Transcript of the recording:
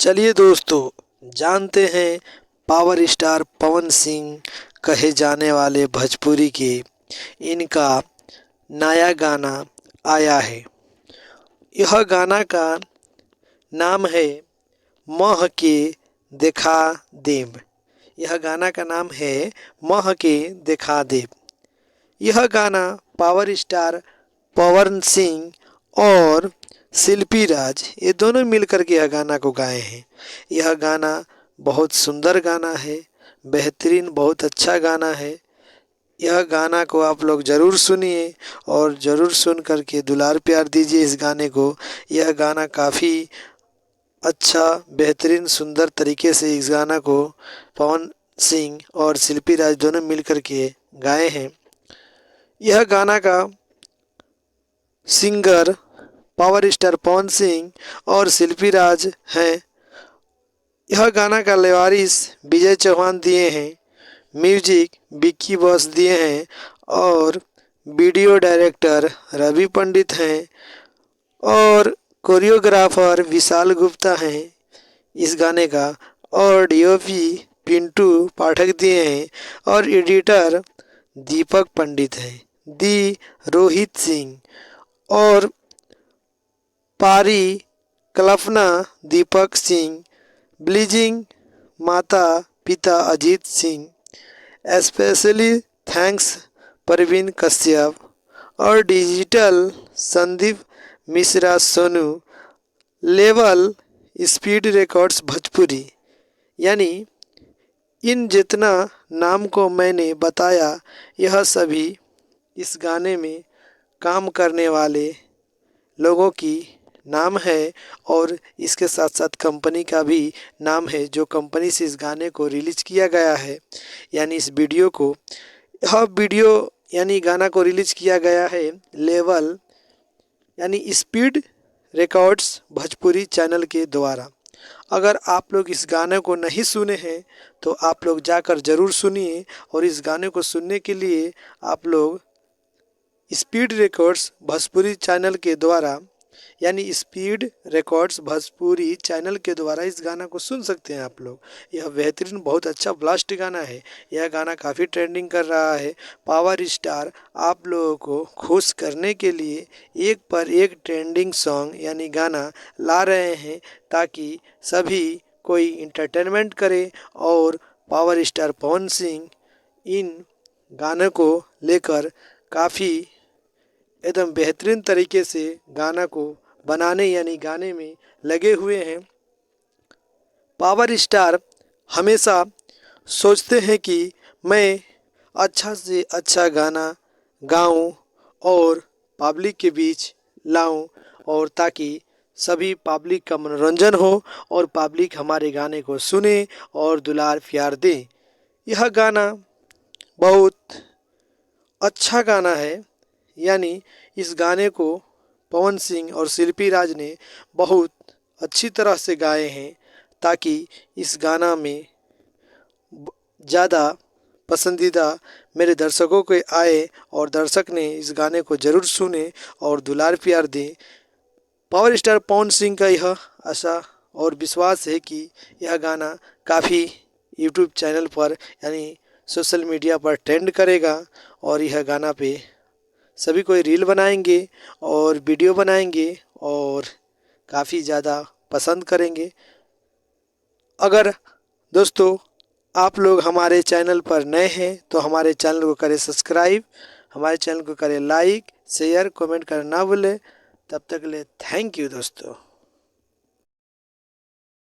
चलिए दोस्तों, जानते हैं पावर स्टार पवन सिंह कहे जाने वाले भोजपुरी के इनका नया गाना आया है। यह गाना का नाम है मह के देखा देव। यह गाना का नाम है मह के देखा देव। यह गाना पावर स्टार पवन सिंह और शिल्पी राज ये दोनों मिलकर के यह गाना को गाए हैं। यह गाना बहुत सुंदर गाना है, बेहतरीन बहुत अच्छा गाना है। यह गाना को आप लोग ज़रूर सुनिए और ज़रूर सुन करके दुलार प्यार दीजिए इस गाने को। यह गाना काफ़ी अच्छा बेहतरीन सुंदर तरीके से इस गाना को पवन सिंह और शिल्पी राज दोनों मिल करके गाए हैं। यह गाना का singer power star Pawan Singh और शिल्पी राज हैं। यह गाना का लेवारिस विजय चौहान दिए हैं, म्यूजिक विक्की बॉस दिए हैं और वीडियो डायरेक्टर रवि पंडित हैं और कोरियोग्राफर विशाल गुप्ता हैं। इस गाने का ऑडियो भी पिंटू पाठक दिए हैं और एडिटर दीपक पंडित हैं, दी रोहित सिंह और पारी कल्पना दीपक सिंह, ब्लीजिंग माता पिता अजीत सिंह। स्पेशली थैंक्स परवीन कश्यप और digital Sandeep Mishra Sonu, level speed records Bhojpuri. यानी इन जितना नाम को मैंने बताया यह सभी इस गाने में काम करने वाले लोगों की नाम है और इसके साथ साथ कंपनी का भी नाम है जो कंपनी से इस गाने को रिलीज किया गया है। यानी इस वीडियो को यानी गाना को रिलीज किया गया है लेवल यानी स्पीड रिकॉर्ड्स भोजपुरी चैनल के द्वारा। अगर आप लोग इस गाने को नहीं सुने हैं तो आप लोग जाकर ज़रूर सुनिए और इस गाने को सुनने के लिए आप लोग स्पीड रिकॉर्ड्स भोजपुरी चैनल के द्वारा यानी स्पीड रिकॉर्ड्स भोजपुरी चैनल के द्वारा इस गाना को सुन सकते हैं आप लोग। यह बेहतरीन बहुत अच्छा ब्लास्ट गाना है। यह गाना काफ़ी ट्रेंडिंग कर रहा है। पावर स्टार आप लोगों को खुश करने के लिए एक पर एक ट्रेंडिंग सॉन्ग यानी गाना ला रहे हैं ताकि सभी कोई इंटरटेनमेंट करे और पावर स्टार पवन सिंह इन गाने को लेकर काफ़ी एकदम बेहतरीन तरीके से गाना को बनाने यानी गाने में लगे हुए हैं। पावर स्टार हमेशा सोचते हैं कि मैं अच्छा से अच्छा गाना गाऊं और पब्लिक के बीच लाऊं और ताकि सभी पब्लिक का मनोरंजन हो और पब्लिक हमारे गाने को सुने और दुलार प्यार दे। यह गाना बहुत अच्छा गाना है। यानी इस गाने को पवन सिंह और शिल्पी राज ने बहुत अच्छी तरह से गाए हैं ताकि इस गाना में ज़्यादा पसंदीदा मेरे दर्शकों के आए और दर्शक ने इस गाने को ज़रूर सुने और दुलार प्यार दें। पावर स्टार पवन सिंह का यह आशा और विश्वास है कि यह गाना काफ़ी यूट्यूब चैनल पर यानी सोशल मीडिया पर ट्रेंड करेगा और यह गाना पे सभी कोई रील बनाएंगे और वीडियो बनाएंगे और काफ़ी ज़्यादा पसंद करेंगे। अगर दोस्तों आप लोग हमारे चैनल पर नए हैं तो हमारे चैनल को करें सब्सक्राइब, हमारे चैनल को करें लाइक शेयर कमेंट करना ना भूलें। तब तक के लिए थैंक यू दोस्तों।